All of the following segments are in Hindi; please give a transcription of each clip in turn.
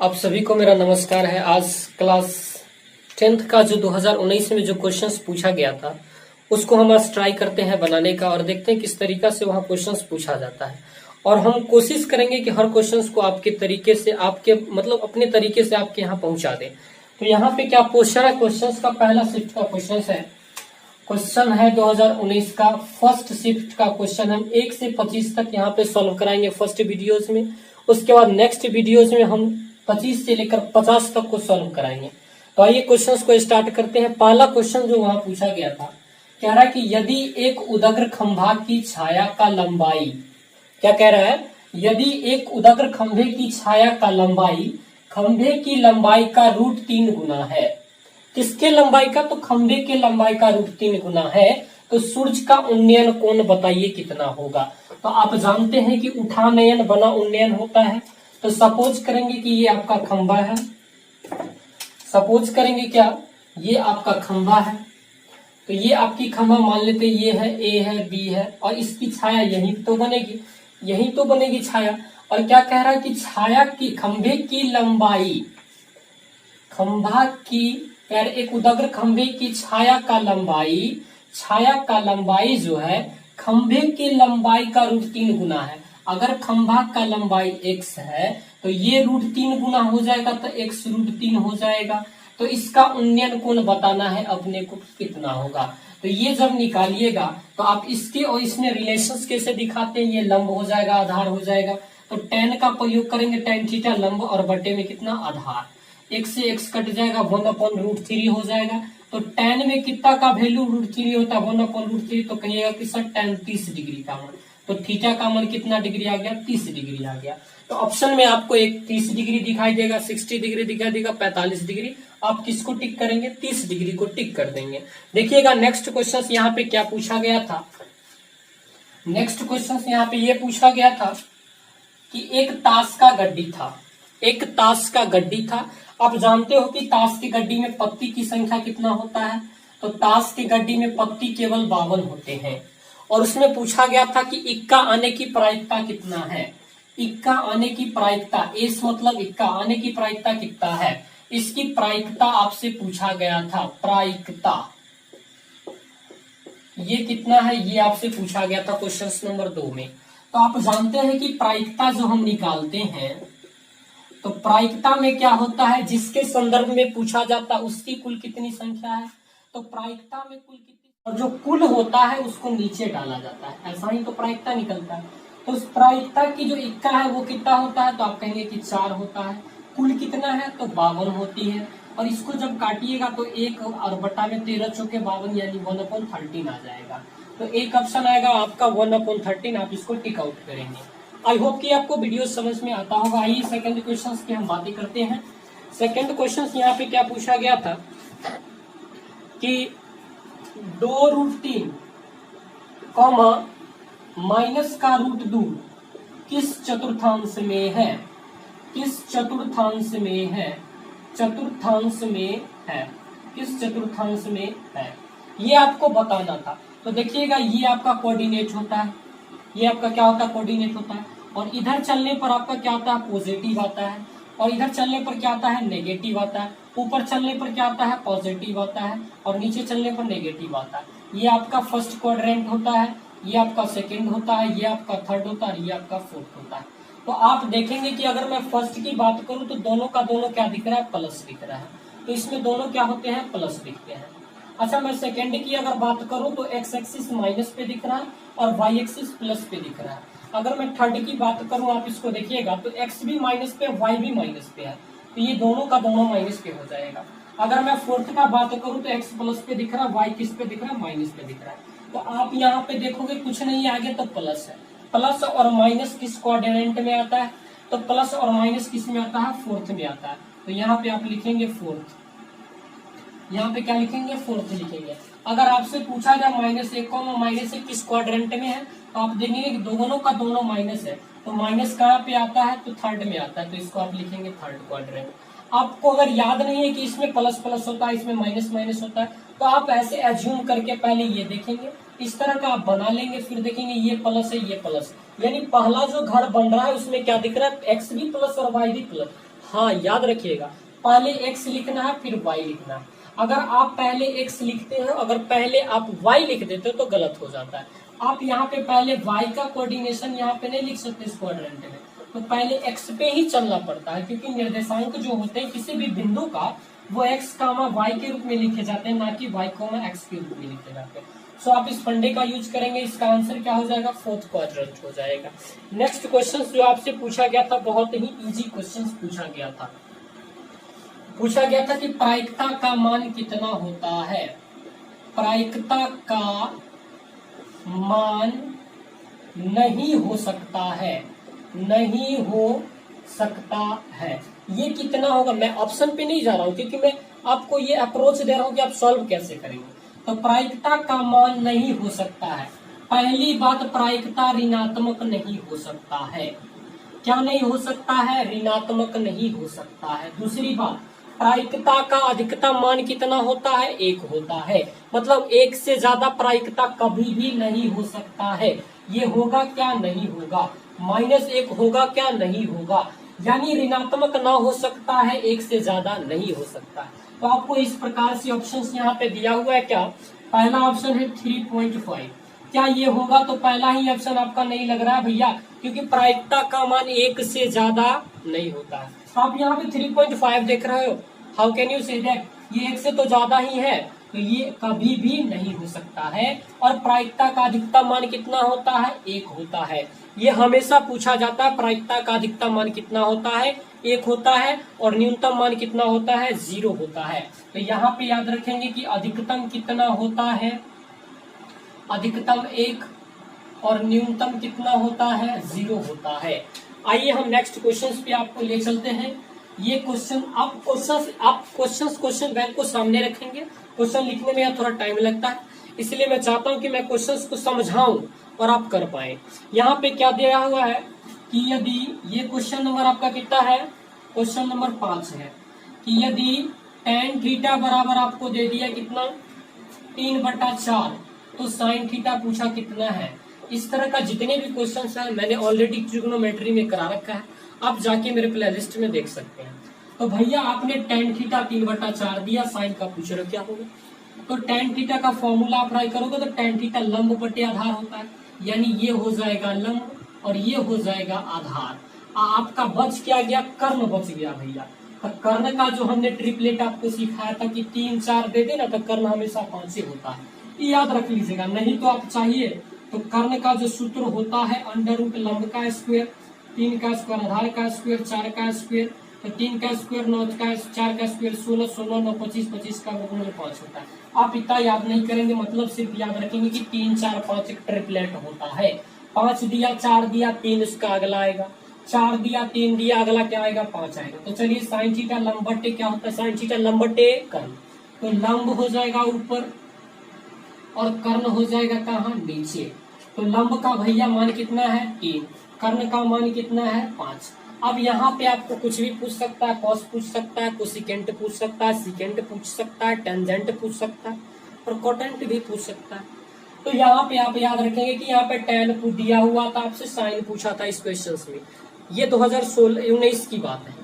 आप सभी को मेरा नमस्कार है। आज क्लास 10th का जो 2019 में जो क्वेश्चंस पूछा गया था उसको हम आज ट्राई करते हैं बनाने का और देखते हैं किस तरीका से वहाँ क्वेश्चंस पूछा जाता है। और हम कोशिश करेंगे कि हर क्वेश्चंस को आपके तरीके से आपके मतलब अपने तरीके से आपके यहाँ पहुंचा दें। तो यहाँ पे क्या क्वेश्चन है, क्वेश्चंस का पहला शिफ्ट का क्वेश्चन है। क्वेश्चन है 2019 का फर्स्ट शिफ्ट का क्वेश्चन। हम 1 से 25 तक यहाँ पे सॉल्व कराएंगे फर्स्ट वीडियोज में। उसके बाद नेक्स्ट वीडियोज में हम 25 से लेकर 50 तक को सॉल्व कराएंगे। तो आइए क्वेश्चंस को स्टार्ट करते हैं। पहला क्वेश्चन जो वहां पूछा गया था, कह रहा है कि यदि एक उदग्र खंभा की छाया का लंबाई, क्या कह रहा है, यदि एक उदग्र खंभे की छाया का लंबाई खंभे की लंबाई का √3 गुना है। किसके लंबाई का? तो खंभे के लंबाई का √3 गुना है। तो सूर्य का उन्नयन कोण बताइए कितना होगा। तो आप जानते हैं कि उठानयन बना उन्नयन होता है। तो सपोज करेंगे कि ये आपका खंभा है, सपोज करेंगे क्या, ये आपका खंभा है। तो ये आपकी खंभा मान लेते ये है, ए है, बी है, और इसकी छाया यहीं तो बनेगी, यहीं तो बनेगी छाया। और क्या कह रहा है कि छाया की खंभे की लंबाई, खंभा की एक उदग्र खंभे की छाया का लंबाई जो है खंभे की लंबाई का √3 गुना है। अगर खंभा का लंबाई x है तो ये √3 गुना हो जाएगा, तो x √3 हो जाएगा। तो इसका उन्नयन कोण बताना है अपने को कितना होगा। तो ये जब निकालिएगा तो आप इसके और इसमें रिलेशंस कैसे दिखाते हैं, ये लंब हो जाएगा, आधार हो जाएगा। तो tan का प्रयोग करेंगे, tan थीटा लंब और बटे में कितना आधार, x से x कट जाएगा, 1/√3 हो जाएगा। तो tan में कितना का वैल्यू √3 होता है, 1/√3। तो कहिएगा कि सर tan 30 डिग्री का मान। तो थीटा का मान कितना डिग्री आ गया, 30 डिग्री आ गया। तो ऑप्शन में आपको एक 30 डिग्री दिखाई देगा, 60 डिग्री दिखाई देगा, 45 डिग्री। आप किसको टिक करेंगे? 30 डिग्री को टिक कर देंगे। देखिएगा नेक्स्ट क्वेश्चन यहाँ पे क्या पूछा गया था। नेक्स्ट क्वेश्चन यहाँ पे ये पूछा गया था कि एक ताश का गड्डी था, एक ताश का गड्डी था। आप जानते हो कि ताश की गड्डी में पत्ती की संख्या कितना होता है। तो ताश की गड्डी में पत्ती केवल 52 होते हैं। और उसमें पूछा गया था कि इक्का आने की प्रायिकता कितना है। इक्का आने की प्रायिकता, एस मतलब इक्का आने की प्रायिकता कितना है, इसकी प्रायिकता आपसे पूछा गया था। प्रायिकता ये कितना है, ये आपसे पूछा गया था क्वेश्चन नंबर 2 में। तो आप जानते हैं कि प्रायिकता जो हम निकालते हैं, तो प्रायिकता में क्या होता है, जिसके संदर्भ में पूछा जाता है उसकी कुल कितनी संख्या है। तो प्रायिकता में कुल कितनी, और जो कुल होता है उसको नीचे डाला जाता है, ऐसा ही तो प्रायिकता निकलता है। तो उस प्रायिकता की जो इक्का है वो कितना होता है, तो आप कहेंगे कि 4 होता है। कुल कितना है, तो 52 होती है। और इसको जब काटिएगा तो 1 और बटा में 13 चौके 52 यानी 1/13 आ जाएगा। तो एक ऑप्शन आएगा आपका 1/13। आप इसको टिक आउट करेंगे। आई होप कि आपको वीडियो समझ में आता होगा। आइए सेकंड क्वेश्चन की हम बातें करते हैं। सेकंड क्वेश्चन यहाँ पे क्या पूछा गया था कि 2√3 कॉमा माइनस का √2 किस चतुर्थांश में है, किस चतुर्थांश में है, चतुर्थांश में है, किस चतुर्थांश में है, ये आपको बताना था। तो देखिएगा ये आपका कोऑर्डिनेट होता है, ये आपका क्या होता है, कोऑर्डिनेट होता है। और इधर चलने पर आपका क्या आता है, पॉजिटिव आता है। और इधर चलने पर क्या आता है, नेगेटिव आता है। ऊपर चलने पर क्या आता है, पॉजिटिव आता है। और नीचे चलने पर नेगेटिव आता है। ये आपका फर्स्ट क्वाड्रेंट होता है, ये आपका सेकंड होता है, ये आपका थर्ड होता है, ये आपका फोर्थ होता है। तो आप देखेंगे कि अगर मैं फर्स्ट की बात करूं तो दोनों का दोनों क्या दिख रहा है, प्लस दिख रहा है। तो इसमें दोनों क्या होते हैं, प्लस दिखते हैं। अच्छा, मैं सेकंड की अगर बात करूं तो एक्स एक्सिस माइनस पे दिख रहा है और वाई एक्सिस प्लस पे दिख रहा है। अगर मैं थर्ड की बात करूं, आप इसको देखिएगा तो एक्स भी माइनस पे, वाई भी माइनस पे है। तो ये दोनों का दोनों माइनस पे हो जाएगा। अगर मैं फोर्थ का बात करूं तो एक्स प्लस पे दिख रहा है, वाई किस पे दिख रहा है, माइनस पे दिख रहा है। तो आप यहाँ पे देखोगे कुछ नहीं है आगे, तो प्लस है। प्लस और माइनस किस क्वाड्रेंट में आता है, तो प्लस और माइनस किस में आता है, फोर्थ में आता है। तो यहाँ पे आप लिखेंगे फोर्थ, यहाँ पे क्या लिखेंगे, फोर्थ लिखेंगे। अगर आपसे पूछा जाए -1 किस क्वाड्रेंट में है, तो आप देखेंगे कि दोनों का दोनों माइनस है। तो माइनस कहाँ पे आता है, तो थर्ड में आता है। तो इसको आप लिखेंगे थर्ड क्वाड्रेंट। आपको अगर याद नहीं है कि इसमें प्लस प्लस होता है, इसमें माइनस माइनस होता है, तो आप ऐसे एज्यूम करके पहले ये देखेंगे, इस तरह का आप बना लेंगे, फिर देखेंगे ये प्लस है, ये प्लस। यानी पहला जो घर बन रहा है उसमें क्या दिख रहा है, एक्स भी प्लस और वाई भी प्लस। हाँ याद रखिएगा, पहले x लिखना है फिर y लिखना है। अगर आप पहले x लिखते हैं, अगर पहले आप y लिख देते हो तो गलत हो जाता है। आप यहाँ पे पहले y का कोऑर्डिनेशन यहाँ पे नहीं लिख सकते इस क्वाड्रेंट में, तो पहले x पे ही चलना पड़ता है, क्योंकि निर्देशांक जो होते हैं किसी भी बिंदु का वो x, y के रूप में लिखे जाते हैं, ना कि y, x के रूप में लिखे जाते हैं। सो आप इस फंडे का यूज करेंगे, इसका आंसर क्या हो जाएगा, फोर्थ क्वाड्रेंट हो जाएगा। नेक्स्ट क्वेश्चन जो आपसे पूछा गया था, बहुत ही इजी क्वेश्चन पूछा गया था। पूछा गया था कि प्रायिकता का मान कितना होता है। प्रायिकता का मान नहीं हो सकता है, नहीं हो सकता है। ये कितना होगा, मैं ऑप्शन पे नहीं जा रहा हूं क्योंकि मैं आपको ये अप्रोच दे रहा हूं कि आप सॉल्व कैसे करेंगे। तो प्रायिकता का मान नहीं हो सकता है। पहली बात, प्रायिकता ऋणात्मक नहीं हो सकता है। क्या नहीं हो सकता है, ऋणात्मक नहीं हो सकता है। दूसरी बात, प्रायिकता का अधिकतम मान कितना होता है, 1 होता है। मतलब 1 से ज्यादा प्रायिकता कभी भी नहीं हो सकता है। ये होगा क्या, नहीं होगा। -1 होगा क्या, नहीं होगा। यानी ऋणात्मक ना हो सकता है, 1 से ज्यादा नहीं हो सकता है। तो आपको इस प्रकार से ऑप्शंस यहाँ पे दिया हुआ है। क्या पहला ऑप्शन है 3.5, क्या ये होगा, तो पहला ही ऑप्शन आपका नहीं लग रहा है भैया, क्योंकि प्रायिकता का मान 1 से ज्यादा नहीं होता है। तो आप यहाँ पे 3.5 देख रहे हो, how can you say that, ये 1 से तो ज्यादा ही है, तो ये कभी भी नहीं हो सकता है। और प्रायिकता का अधिकतम मान कितना होता है, 1 होता है। ये हमेशा पूछा जाता है, प्रायिकता का अधिकतम मान कितना होता है, 1 होता है, और न्यूनतम मान कितना होता है, 0 होता है। तो यहाँ पे याद रखेंगे कि अधिकतम कितना होता है, अधिकतम 1 और न्यूनतम कितना होता है, 0 होता है। आइए हम नेक्स्ट क्वेश्चन पे आपको ले चलते हैं। ये क्वेश्चन आप क्वेश्चन बैंक को सामने रखेंगे। क्वेश्चन लिखने में थोड़ा टाइम लगता है, इसलिए मैं चाहता हूं कि मैं क्वेश्चंस को समझाऊं और आप कर पाए। यहाँ पे क्या दिया हुआ है कि यदि ये क्वेश्चन नंबर आपका कितना है, क्वेश्चन नंबर 5 है, कि यदि tan थीटा बराबर आपको दे दिया कितना, 3/4, तो sin थीटा पूछा कितना है। इस तरह का जितने भी क्वेश्चंस हैं मैंने ऑलरेडी ट्रिग्नोमेट्री में करा रखा है, आप जाके मेरे प्लेलिस्ट में देख सकते हैं। तो भैया आपने tan थीटा 3/4 दिया, साइन का पूछ रहे क्या होगा, तो tan थीटा का फॉर्मूला अप्लाई करोगे तो tan थीटा लंब बटे आधार होता है, यानी ये हो जाएगा लंब और ये हो जाएगा आधार। आपका बच क्या गया, कर्ण बच गया भैया। तो कर्ण का जो हमने ट्रिपलेट आपको सिखाया था कि 3 4 दे देना, तो कर्ण हमेशा 5 से होता है, ये याद रख लीजिएगा। नहीं तो आप चाहिए तो कर्ण का जो सूत्र होता है √ लंब का स्क्वायर, 3 का स्क्वायर, आधार का स्क्वायर, 4 का स्क्वायर, तो 3 का स्क्वायर 9 का, 4 का स्क्वायर 16, 16 9 25, 25 का वर्गमूल 5 होता है। आप इतना याद नहीं करेंगे, मतलब सिर्फ याद रखेंगे कि 3 4 5 एक ट्रिपलेट होता है। 5 दिया, 4 दिया, 3 उसका अगला आएगा, 4 दिया, 3 दिया, अगला क्या आएगा, 5 आएगा। तो चलिए साइन थीटा लंब बटे क्या होता है, साइन थीटा लंब बटे कर्ण, तो लंब हो जाएगा ऊपर और कर्ण हो जाएगा कहाँ, नीचे। तो लंब का भैया मान कितना है, 3, कर्ण का मान कितना है, 5। अब यहाँ पे आपको कुछ भी पूछ सकता है, कॉस पूछ सकता है, कोसिकेंट पूछ सकता है, सिकेंट पूछ सकता है, टेंजेंट पूछ सकता है और कोटेंट भी पूछ सकता है। तो यहाँ पे आप याद रखेंगे कि यहाँ पे tan दिया हुआ था, आपसे साइन पूछा था इस क्वेश्चन में। ये 2016-19 की बात है,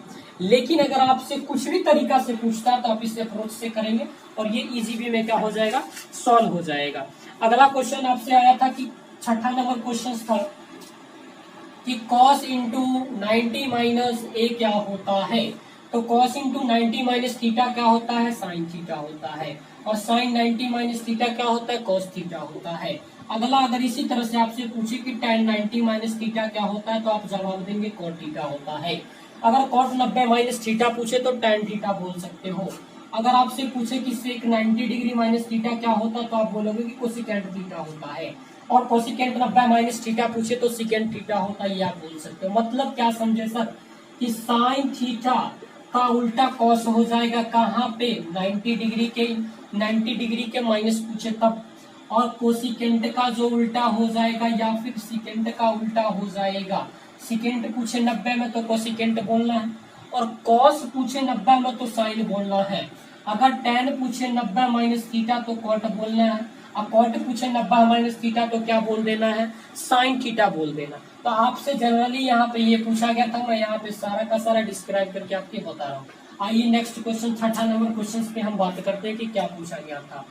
लेकिन अगर आपसे कुछ भी तरीका से पूछता है तो आप इस अप्रोच से करेंगे और ये इजी वे में क्या हो जाएगा, सॉल्व हो जाएगा। अगला क्वेश्चन आपसे आया था कि 6ठा नंबर क्वेश्चन था कि cos इंटू 90 माइनस ए क्या होता है। तो cos इंटू 90 माइनस थीटा क्या होता है, साइन थीटा होता है, और साइन 90 माइनस थीटा क्या होता है, cos थीटा होता है। अगला अगर इसी तरह से आपसे पूछे कि tan 90 माइनस थीटा क्या होता है, तो आप जवाब देंगे cot थीटा होता है। अगर cot 90 माइनस थीटा पूछे तो tan थीटा बोल सकते हो। अगर आपसे पूछे कि sec 90 डिग्री माइनस थीटा क्या होता है, तो आप बोलोगे कि कोसिकेंट थीटा होता है। और कोसिकेंट 90 माइनस थीटा पूछे तो सिकेंट थीटा होता है, ये आप बोल सकते हो। मतलब क्या समझे सर, कि साइन थीटा का उल्टा कॉस हो जाएगा कहाँ पे, 90 डिग्री के माइनस पूछे तब, और कोसिकेंट का जो उल्टा हो जाएगा या फिर सिकेंट का उल्टा हो जाएगा। सिकेंट पूछे 90 में तो कोसिकेंट बोलना है, और कॉस पूछे 90 में तो साइन बोलना है। अगर tan पूछे 90 माइनस थीटा तो कॉट बोलना है। अब कॉट पूछे 90 माइनस थीटा तो क्या बोल देना है, साइन थीटा बोल देना। तो आपसे जनरली यहाँ पे ये पूछा गया था, मैं यहाँ पे सारा का सारा डिस्क्राइब करके आपके बता रहा हूँ। आइए नेक्स्ट क्वेश्चन, 6ठा नंबर क्वेश्चन पे हम बात करते हैं कि क्या पूछा गया था।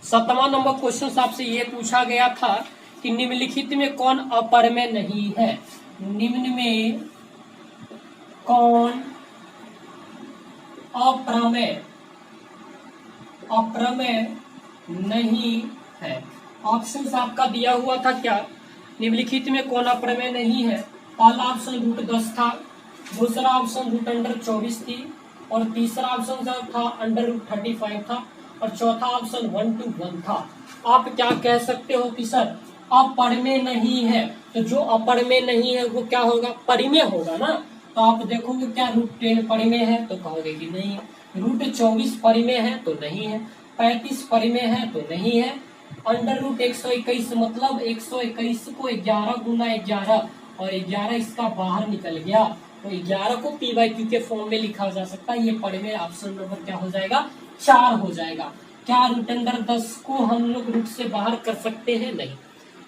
7वां नंबर क्वेश्चन आपसे ये पूछा गया था कि निम्नलिखित में कौन अपरमेय नहीं है, निम्न में कौन अप्रमेय नहीं है। ऑप्शन आपका दिया हुआ था क्या, निम्नलिखित में कौन अप्रमेय नहीं है। पहला ऑप्शन √10 था, दूसरा ऑप्शन √24 थी, और तीसरा ऑप्शन जो था √35 था, और चौथा ऑप्शन 1 to 1 था। आप क्या कह सकते हो कि सर अपरमेय नहीं है, तो जो अपरमेय नहीं है वो क्या होगा, परिमेय होगा ना। तो आप देखोगे क्या √10 परिमेय है, तो कहोगे कि नहीं है। √24 परिमेय है, तो नहीं है। 35 परिमेय है, तो नहीं है। √121 मतलब 121 को 11 गुना 11 और 11 इसका बाहर निकल गया, तो 11 को p/q के फॉर्म में लिखा जा सकता है। ये परिमेय ऑप्शन नंबर क्या हो जाएगा, 4 हो जाएगा। क्या √10 को हम लोग रूट से बाहर कर सकते हैं, नहीं।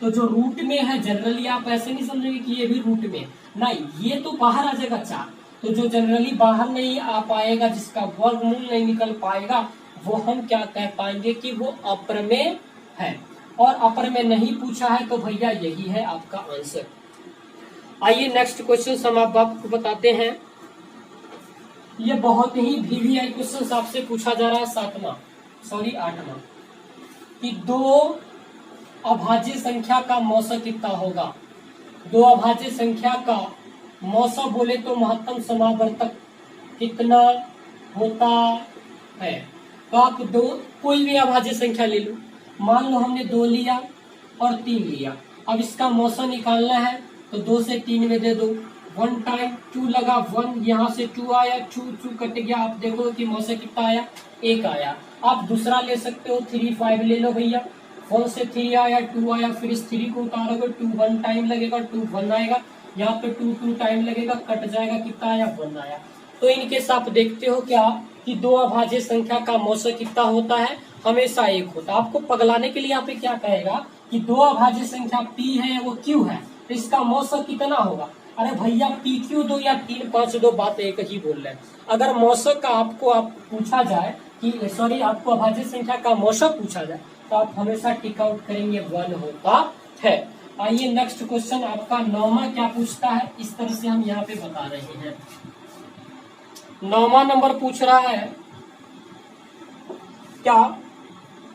तो जो रूट में है जनरली आप ऐसे नहीं समझेंगे कि ये भी रूट में, नहीं, ये तो बाहर आ जाएगा 4। तो जो जनरली बाहर नहीं आ पाएगा, जिसका वर्गमूल नहीं निकल पाएगा, वो हम क्या कह पाएंगे कि वो अप्रमेय है। और अपरमेय नहीं पूछा है तो भैया यही है आपका आंसर। आइए नेक्स्ट क्वेश्चन हम आपको बताते हैं। ये बहुत ही VVI क्वेश्चन आपसे पूछा जा रहा है 8वां कि 2 अभाज्य संख्या का मौसा कितना होगा। 2 अभाज्य संख्या का मौसा बोले तो महत्तम समावर्तक कितना होता है। तो आप कोई भी अभाज्य संख्या ले लो, मान लो हमने 2 लिया और 3 लिया। अब इसका मौसा निकालना है तो 2 से 3 में दे दो, 1 टाइम 2 लगा, 1 यहाँ से 2 आया, 2 कट गया। आप देखो कि मौसा कितना आया, 1 आया। आप दूसरा ले सकते हो, 3 5 ले लो भैया, 1 से 3 आया, 2 आया, फिर इस 3 को उतारोगे, 2 1 टाइम लगेगा, 2 1 आएगा, यहाँ पे 2 2 टाइम लगेगा, कट जाएगा, कितना आया, 1 आया। तो इनके साथ देखते हो क्या कि 2 अभाज्य संख्या का मौसा कितना होता है, हमेशा 1 होता है। आपको पगलाने के लिए यहाँ पे क्या कहेगा कि 2 अभाज्य संख्या p है वो q है, तो इसका मौसा कितना होगा। अरे भैया PQ 2 या 3 5 2 बात एक ही बोल रहे हैं। अगर मौसा का आपको पूछा जाए कि सॉरी आपको अभाज्य संख्या का मौसा पूछा जाए तो आप हमेशा टिक आउट करेंगे 1 होता है। आइए नेक्स्ट क्वेश्चन आपका 9वां क्या पूछता है, इस तरह से हम यहाँ पे बता रहे हैं। 9वां नंबर पूछ रहा है क्या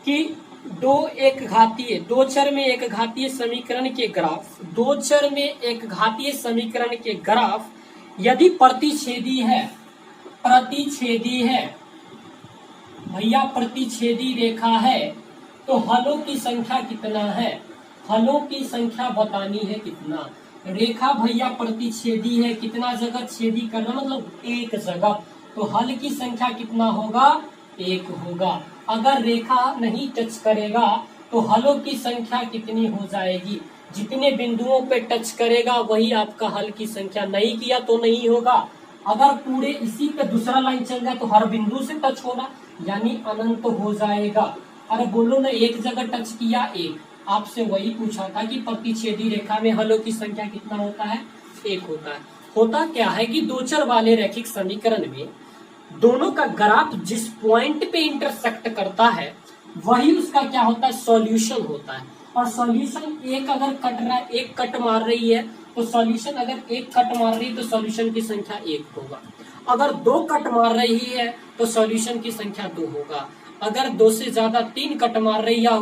कि दो चर में एक घातीय समीकरण के ग्राफ, 2 चर में एक घातीय समीकरण के ग्राफ यदि प्रतिच्छेदी है भैया, प्रतिच्छेदी रेखा है तो हलों की संख्या कितना है, हलों की संख्या बतानी है कितना। रेखा भैया प्रतिच्छेदी है, कितना जगह छेदी करना मतलब एक जगह, तो हल की संख्या कितना होगा, 1 होगा। अगर रेखा नहीं टच करेगा तो हलों की संख्या कितनी हो जाएगी, जितने बिंदुओं पे टच करेगा वही आपका हल की संख्या, नहीं किया तो नहीं होगा। अगर पूरे इसी पे दूसरा लाइन चल जाए तो हर बिंदु से टच होना यानी अनंत हो जाएगा। अरे बोलो ना, एक जगह टच किया 1, आपसे वही पूछा था कि प्रतिच्छेदी रेखा में हलों की संख्या कितना होता है, 1 होता है। होता क्या है कि 2 चर वाले रैखिक समीकरण में दोनों का ग्राफ जिस पॉइंट पे इंटरसेक्ट करता है वही उसका क्या होता है, सॉल्यूशन होता है। और सॉल्यूशन एक अगर कट रहा है, एक कट मार रही है तो सॉल्यूशन अगर एक कट मार रही है तो सॉल्यूशन की संख्या 1 होगा। अगर 2 कट मार रही है तो सॉल्यूशन की संख्या 2 होगा। अगर 2 से ज्यादा 3 कट मार रही है,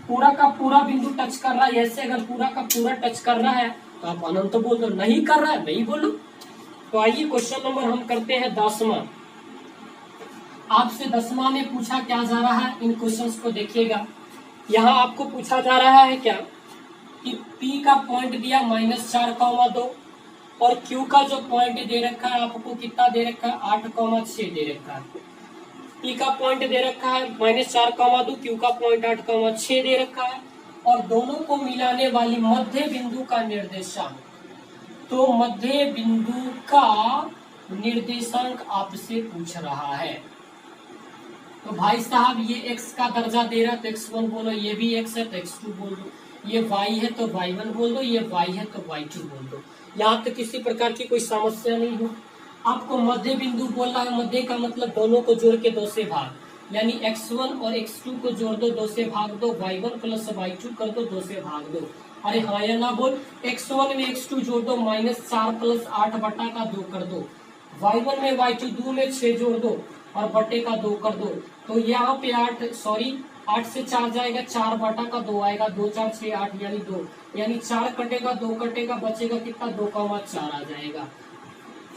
पूरा का पूरा बिंदु टच कर रहा है, ऐसे अगर पूरा का पूरा टच कर रहा है तो आप अनंत बोल दो, नहीं कर रहा है नहीं बोलो। तो आइए क्वेश्चन नंबर हम करते हैं 10वां। आपसे 10वां में पूछा क्या जा रहा है, इन क्वेश्चंस को देखिएगा। यहाँ आपको पूछा जा रहा है क्या कि P का पॉइंट दिया -4,2 और Q का जो पॉइंट दे रखा है आपको कितना दे रखा है, 8,6 दे रखा है। P का पॉइंट दे रखा है -4,2, Q का पॉइंट 8,6 दे रखा है, और दोनों को मिलाने वाली मध्य बिंदु का निर्देशांक, तो मध्य बिंदु का निर्देशांक आपसे पूछ रहा है। तो भाई साहब ये x का दर्जा दे रहा है तो x1 बोलो, ये भी x है तो x2 बोल दो, ये y है तो y1 बोल दो, ये y है तो y2 बोल दो। यहाँ तक किसी प्रकार की कोई समस्या नहीं हो। आपको मध्य बिंदु बोल रहा है, मध्य का मतलब दोनों को जोड़ के 2 से भाग, यानी x1 और x2 को जोड़ दो, 2 से भाग दो, y1 प्लस y2 कर दो, 2 से भाग दो। अरे हाँ या ना बोल। x1 में x2 जोड़ दो, -4 प्लस 8 बटा का 2 कर दो, y1 में y2 2 में 6 जोड़ दो और बटे का 2 कर दो। तो यहाँ पे 8 से 4 जाएगा, 4 बटा का 2 आएगा, 2 4 6 8 यानी 2, यानी 4 कटेगा, 2 कटेगा, बचेगा कितना 2,4 आ जाएगा।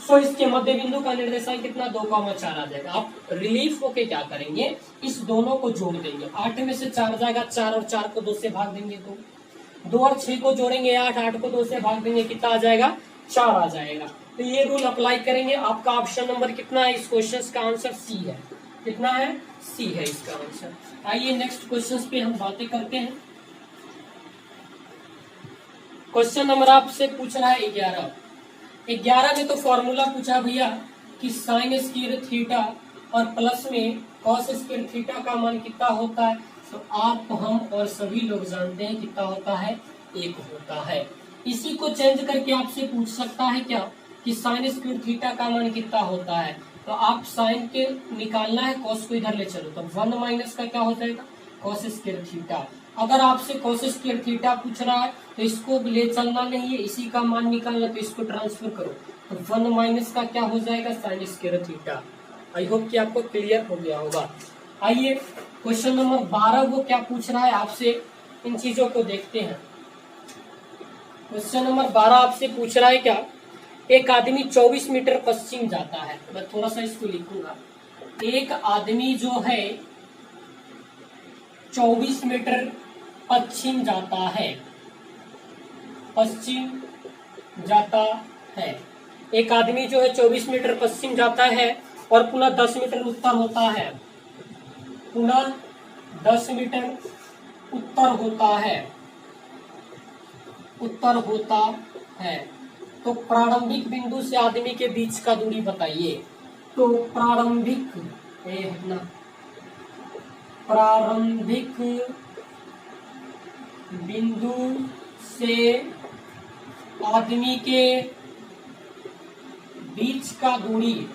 सो इसके मध्य बिंदु का निर्देशांक कितना 2,4 आ जाएगा। आप रिलीफ होके क्या करेंगे, इस दोनों को जोड़ देंगे। 8 में से 4 जाएगा, 4 और 4 को 2 से भाग देंगे, 2 और 6 को जोड़ेंगे 8 को 2 से भाग देंगे, कितना आ जाएगा 4 आ जाएगा। तो ये रूल अप्लाई करेंगे। आपका ऑप्शन नंबर कितना है, इस क्वेश्चन का आंसर सी है। कितना है, सी है इसका आंसर। आइए नेक्स्ट क्वेश्चन पे हम बातें करते हैं। क्वेश्चन नंबर आपसे पूछ रहा है 11 में तो फॉर्मूला पूछा भैया कि साइन स्क्वायर थीटा और प्लस में कॉस स्क्वायर थीटा का मान कितना होता है। तो आप, हम और सभी लोग जानते हैं कितना होता है, 1 होता है। इसी को चेंज करके आपसे पूछ सकता है क्या कि साइन स्क्वायर थीटा का मान कितना होता है। तो आप साइन के निकालना है, कॉस को इधर ले चलो, तो 1 माइनस का क्या हो जाएगा, कॉस स्क्वायर थीटा। अगर आपसे कॉस स्क्वायर थीटा पूछ रहा है तो इसको ले चलना नहीं है, इसी का मान निकालना, तो इसको ट्रांसफर करो, तो 1 माइनस का क्या हो जाएगा, sine square theta. I hope कि आपको क्लियर हो गया होगा। आइए क्वेश्चन नंबर 12 वो क्या पूछ रहा है आपसे, इन चीजों को देखते हैं। क्वेश्चन नंबर 12 आपसे पूछ रहा है क्या, एक आदमी 24 मीटर पश्चिम जाता है। मैं थोड़ा सा इसको लिखूंगा। एक आदमी जो है 24 मीटर पश्चिम जाता है, पश्चिम जाता है। एक आदमी जो है 24 मीटर पश्चिम जाता है और पुनः 10 मीटर उत्तर होता है, पुनः 10 मीटर उत्तर होता है, उत्तर होता है। तो प्रारंभिक बिंदु से आदमी के बीच का दूरी बताइए। तो प्रारंभिक बिंदु से आदमी के बीच का दूरी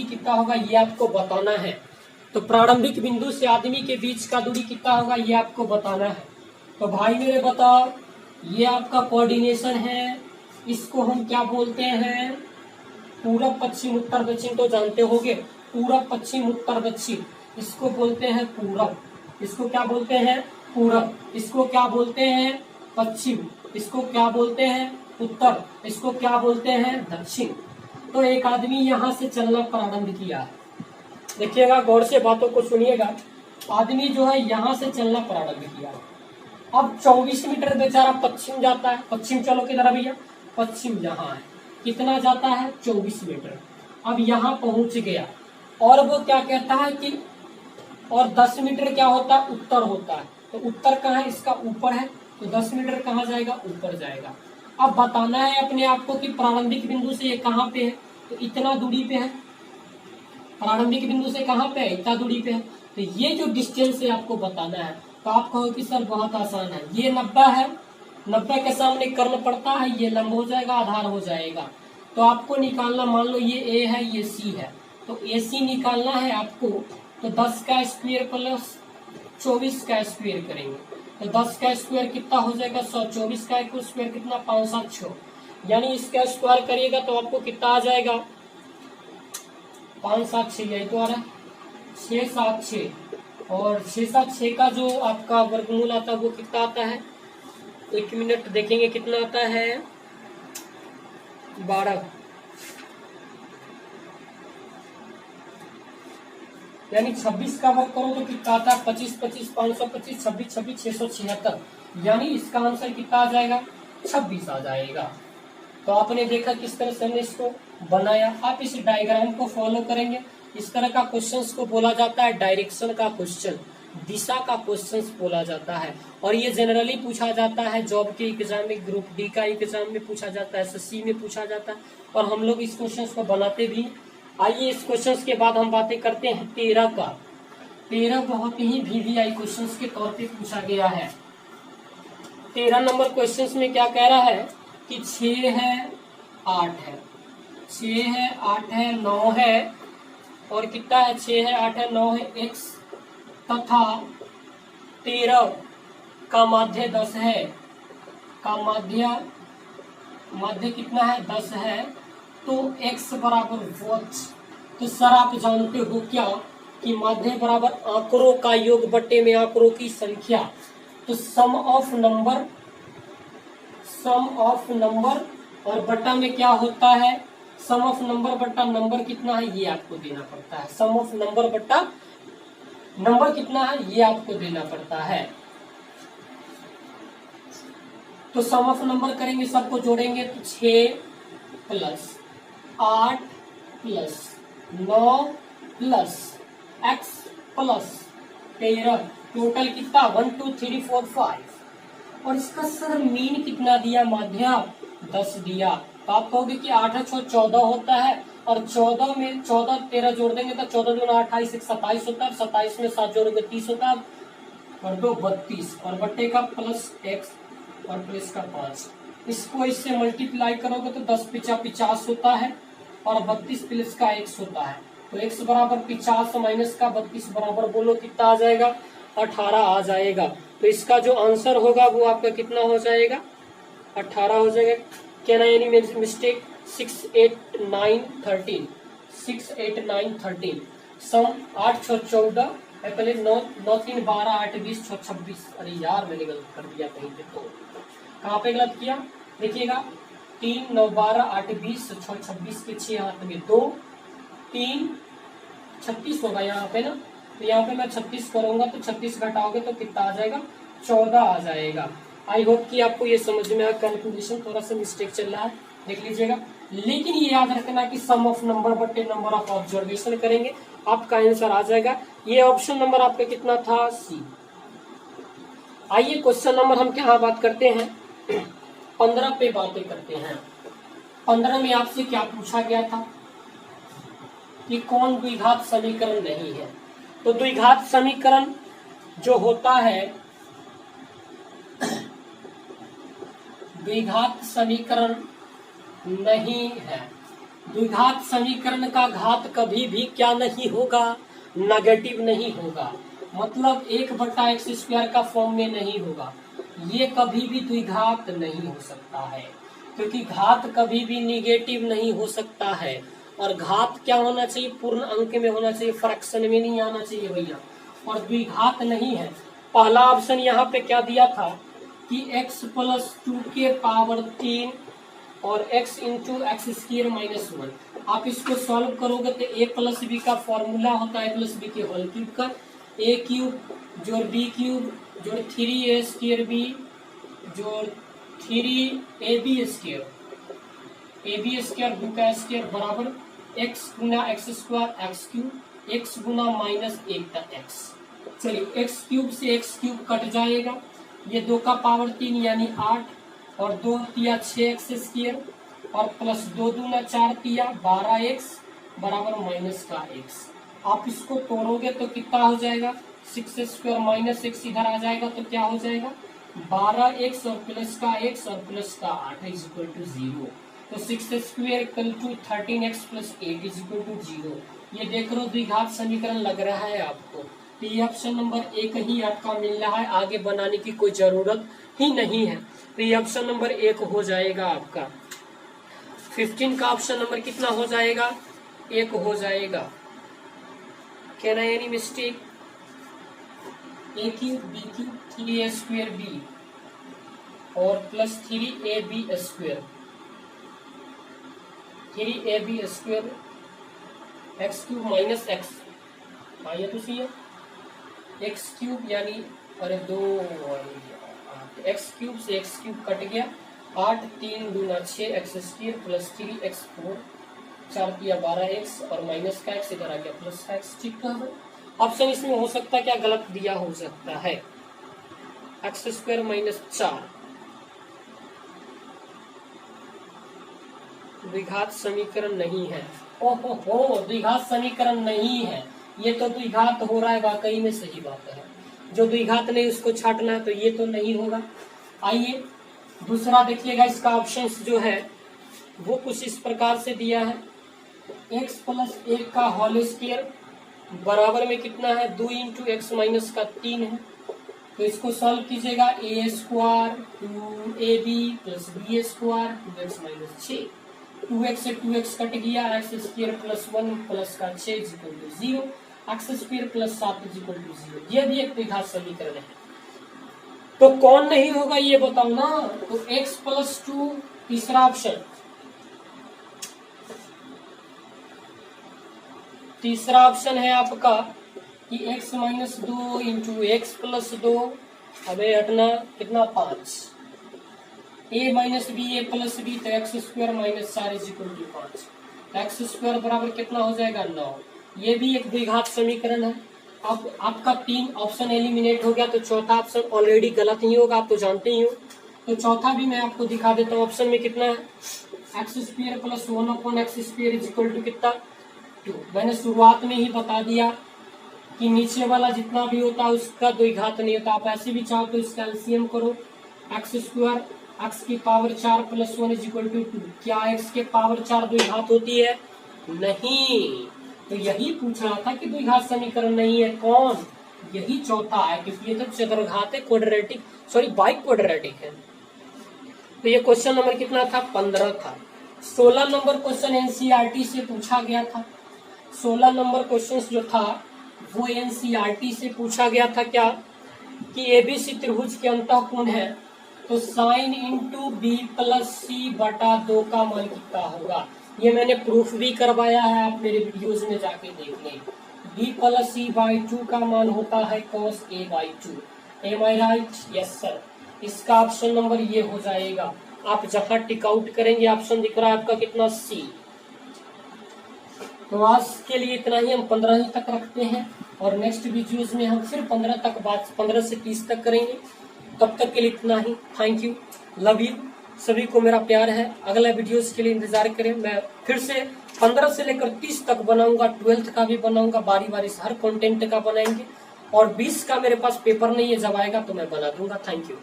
कितना होगा, ये आपको बताना है। तो प्रारंभिक बिंदु से आदमी के बीच का दूरी कितना होगा, ये आपको बताना है। तो भाई मेरे बताओ, ये आपका कोऑर्डिनेशन है, इसको हम क्या बोलते हैं, पूरब पश्चिम उत्तर दक्षिण तो जानते होंगे। पूरब पश्चिम उत्तर दक्षिण, इसको बोलते हैं पूरब, इसको क्या बोलते हैं, पूरब। इसको क्या बोलते हैं, पश्चिम। इसको क्या बोलते हैं, उत्तर। इसको क्या बोलते हैं, दक्षिण। तो एक आदमी यहाँ से चलना प्रारंभ किया है, देखिएगा गौर से बातों को सुनिएगा। आदमी जो है यहाँ से चलना प्रारंभ किया, अब 24 मीटर बेचारा पश्चिम जाता है। पश्चिम चलो किधर है भैया, पश्चिम यहाँ है, कितना जाता है 24 मीटर। अब यहाँ पहुंच गया और वो क्या कहता है कि और 10 मीटर क्या होता है, उत्तर होता है। तो उत्तर कहाँ है, इसका ऊपर है, तो 10 मीटर कहाँ जाएगा, ऊपर जाएगा। अब बताना है अपने आप को कि प्रारंभिक बिंदु से ये कहाँ पे है, तो इतना दूरी पे है। प्रारंभिक बिंदु से कहाँ पे है, इतना दूरी पे है। तो ये जो डिस्टेंस है आपको बताना है। तो आप कहो कि सर बहुत आसान है, ये 90 है, 90 के सामने कर्ण पड़ता है, ये लंब हो जाएगा, आधार हो जाएगा। तो आपको निकालना, मान लो ये ए है, ये सी है, तो ए सी निकालना है आपको। तो 10 का स्क्वायर प्लस 24 का स्क्वायर करेंगे, तो 10 का स्क्वायर कितना हो जाएगा 100, 24 का स्क्वायर कितना 5 7 6, यानी इसका स्क्वायर करिएगा तो आपको कितना आ जाएगा 5 7 6, यही तो आ रहा है 6 7 6, और 6 7 6 का जो आपका वर्गमूल आता है वो कितना आता है, 1 मिनट देखेंगे कितना आता है 12, यानी 26 का वर्ग करो तो कितना आता है 25 25 525 26 26 676, यानी इसका आंसर कितना आ जाएगा 26 आ जाएगा। तो आपने देखा किस तरह से हमने इसको बनाया। आप इस डायग्राम को फॉलो करेंगे। इस तरह का क्वेश्चंस को बोला जाता है डायरेक्शन का क्वेश्चन, दिशा का क्वेश्चंस बोला जाता है। और ये जनरली पूछा जाता है जॉब के एग्जाम में, ग्रुप डी का एग्जाम में पूछा जाता है, एसएससी में पूछा जाता है, और हम लोग इस क्वेश्चन को बनाते भी। आइए इस क्वेश्चन के बाद हम बातें करते हैं 13 का। 13 बहुत ही वीवीआई क्वेश्चन के तौर पे पूछा गया है। 13 नंबर क्वेश्चन में क्या कह रहा है कि 6 है 8 है, 6 है 8 है 9 है, और कितना है 6 है 8 है 9 है x तथा 13 का माध्य 10 है, का माध्य कितना है 10 है, तो x बराबर वॉट। तो सर आप जानते हो क्या कि माध्य बराबर आंकड़ों का योग बट्टे में आंकड़ों की संख्या। तो सम ऑफ नंबर और बट्टा में क्या होता है, सम ऑफ नंबर बट्टा नंबर कितना है ये आपको देना पड़ता है। सम ऑफ नंबर बट्टा नंबर कितना है ये आपको देना पड़ता है। तो सम ऑफ नंबर करेंगे, सबको जोड़ेंगे तो 6 plus 8 plus 9 plus x plus 13, total कितना 1 2 3 4 5। और इसका सर मीन कितना दिया, माध्य 10 दिया। तो आप कहोगे कि 8 और 6 14 होता है, और 14 में 14 13 जोड़ देंगे तो 14 दूना 28 27 होता है, 27 में 7 जोड़ोगे 30 होता है, और 2 32, और बट्टे का प्लस x और प्लस का 5। इसको इससे मल्टीप्लाई करोगे तो 10 पिचा 50 होता है, और 32 प्लस का x होता है। तो x बराबर 50 माइनस का 32 बराबर बोलो कितना आ जाएगा, 18 आ जाएगा। तो इसका जो आंसर होगा वो आपका कितना हो जाएगा, 18 हो जाएगा। Can I any mistake, 6 8 9 13, 6 8 9 13। Sum 8 6 14, पहले 9 9 3 12 8 20 6 26। अरे यार मैंने गलत कर दिया कहीं पे, तो कहाँ पे गलत किया देखिएगा, 3 9 12 8 20 6 26 के 6 हाथ में 2 3 36 होगा यहाँ पे ना। तो यहाँ पे मैं 36 करूंगा तो 36 घटाओगे तो कितना आ जाएगा, 14 आ जाएगा। आई होप कि आपको ये समझ में आया। कैलकुलेशन थोड़ा सा मिस्टेक चल रहा है, देख लीजिएगा। लेकिन ये याद रखना कि सम ऑफ नंबर बट्टे नंबर ऑफ ऑब्जर्वेशन करेंगे, आपका आंसर आ जाएगा। ये ऑप्शन नंबर आपका कितना था, सी। आइए क्वेश्चन नंबर हम क्या बात करते हैं, 15 पे बातें करते हैं। 15 में आपसे क्या पूछा गया था कि कौन द्विघात समीकरण नहीं है। तो द्विघात समीकरण जो होता है, द्विघात समीकरण नहीं है। द्विघात समीकरण का घात कभी भी क्या नहीं होगा, नेगेटिव नहीं होगा। मतलब 1/x² का फॉर्म में नहीं होगा। ये कभी भी द्विघात नहीं हो सकता है, क्योंकि घात कभी भी निगेटिव नहीं हो सकता है। और घात क्या होना चाहिए, पूर्ण अंक में होना चाहिए, फ्रैक्शन में नहीं आना चाहिए भैया। और द्विघात नहीं है। पहला ऑप्शन यहाँ पे क्या दिया था कि x + 2 के पावर 3 और x × x² - 1। आप इसको सॉल्व करोगे तो a + b का फॉर्मूला होता है a + b के होल क्यूब का, a³ जोड़ b³ जोड़ 3a² जोड़ 3ab² ab² का स्क्वायर बराबर x × x² x³ x × -1 का x। चलिए x³ से x³ कट जाएगा, ये 2 का पावर 3 यानी 8, और 2 तिया 6x² और प्लस 2 दूना 4 तिया 12x बराबर माइनस का x। आप इसको तोड़ोगे तो कितना हो जाएगा, 6² माइनस x इधर आ जाएगा तो क्या हो जाएगा, 12x और प्लस का x और प्लस का 8 = 0। तो 6² = 13x + 8 = 0। ये देख लो द्विघात समीकरण लग रहा है आपको। तो ये ऑप्शन नंबर 1 ही आपका मिल रहा है, आगे बनाने की कोई जरूरत ही नहीं है। तो ये ऑप्शन नंबर 1 हो जाएगा आपका। 15 का ऑप्शन नंबर कितना हो जाएगा, 1 हो जाएगा। Can I any mistake, a³ b³ 3a² और plus 3ab² 3ab² x³ - x। हाँ ये तो सही है, x³ यानी अरे 2 x³ से x³ कट गया, 8 3 दूना 6 x² प्लस 3x4 4 तिया 12x और माइनस का x इधर आ गया प्लस का x। ठीक है, ऑप्शन इसमें हो सकता है क्या गलत दिया हो सकता है, x² - 4 द्विघात समीकरण नहीं है। ओहो हो, द्विघात समीकरण नहीं है, ये तो द्विघात हो रहा है, वाकई में सही बात है। जो द्विघात नहीं उसको छाटना है, तो ये तो नहीं होगा। आइए दूसरा देखिएगा, इसका ऑप्शन जो है वो कुछ इस प्रकार से दिया है, x प्लस 1 का होल स्क्वायर बराबर में कितना है, 2 इंटू एक्स माइनस का 3 है। तो इसको सॉल्व कीजिएगा, a square 2ab plus b square 2x minus 6, 2x से 2x कट गया, एक्स स्क्वायर प्लस 1 प्लस का 6 equal to 0, x square plus 7 equal to 0। ये भी एक द्विघात समीकरण है। तो कौन नहीं होगा ये बताओ ना। तो x प्लस 2 तीसरा ऑप्शन, तीसरा ऑप्शन है आपका कि x minus 2 into x plus 2, अबे हटना कितना 5, a minus b a plus b, तो x square minus 4 equal to 5, x square बराबर कितना हो जाएगा 9। ये भी एक द्विघात समीकरण है। अब आपका 3 ऑप्शन एलिमिनेट हो गया, तो चौथा ऑप्शन ऑलरेडी गलत ही होगा, आप तो जानते ही हो। तो चौथा भी मैं आपको दिखा देता हूँ। ऑप्शन में कितना है, x square plus 1 upon x square equal to कितना 2। मैंने शुरुआत में ही बता दिया कि नीचे वाला जितना भी होता है उसका द्विघात नहीं होता। आप ऐसे भी चाहो तो इसका एलसीएम करो, एक्स स्क्वायर एक्स की पावर 4 प्लस 1 इक्वल टू 2। क्या एक्स के पावर 4 द्विघात होती है? नहीं। तो यही पूछ रहा था कि द्विघात समीकरण नहीं है, कौन? यही चौथा है, क्योंकि ये तो चतुर्घात है, क्वाड्रेटिक, सॉरी बाई क्वाड्रेटिक है। तो ये क्वेश्चन नंबर कितना था, 15 था। 16 नंबर क्वेश्चन एनसीईआरटी से पूछा गया था। 16 नंबर क्वेश्चन जो था वो एनसीईआरटी से पूछा गया था क्या, कि एबीसी त्रिभुज के अंतःकोण है, तो साइन इंटू बी प्लस सी बटा 2 का मान कितना होगा। ये मैंने प्रूफ भी करवाया है, आप मेरे वीडियोज में जाके देख लें। b प्लस सी बाई 2 का मान होता है cos a by 2। Am I right? Yes sir. इसका ऑप्शन नंबर ये हो जाएगा। आप जहां टिक आउट करेंगे ऑप्शन दिख रहा है आपका कितना, सी। तो आज के लिए इतना ही, हम 15 ही तक रखते हैं और नेक्स्ट वीडियोज में हम फिर 15 तक बात, 15 से 30 तक करेंगे। तब तक के लिए इतना ही। थैंक यू, लव यू, सभी को मेरा प्यार है। अगला वीडियोस के लिए इंतजार करें। मैं फिर से 15 से लेकर 30 तक बनाऊंगा, 12th का भी बनाऊंगा, बारी बारी से हर कंटेंट का बनाएंगे। और 20 का मेरे पास पेपर नहीं है, जब आएगा तो मैं बना दूंगा। Thank you.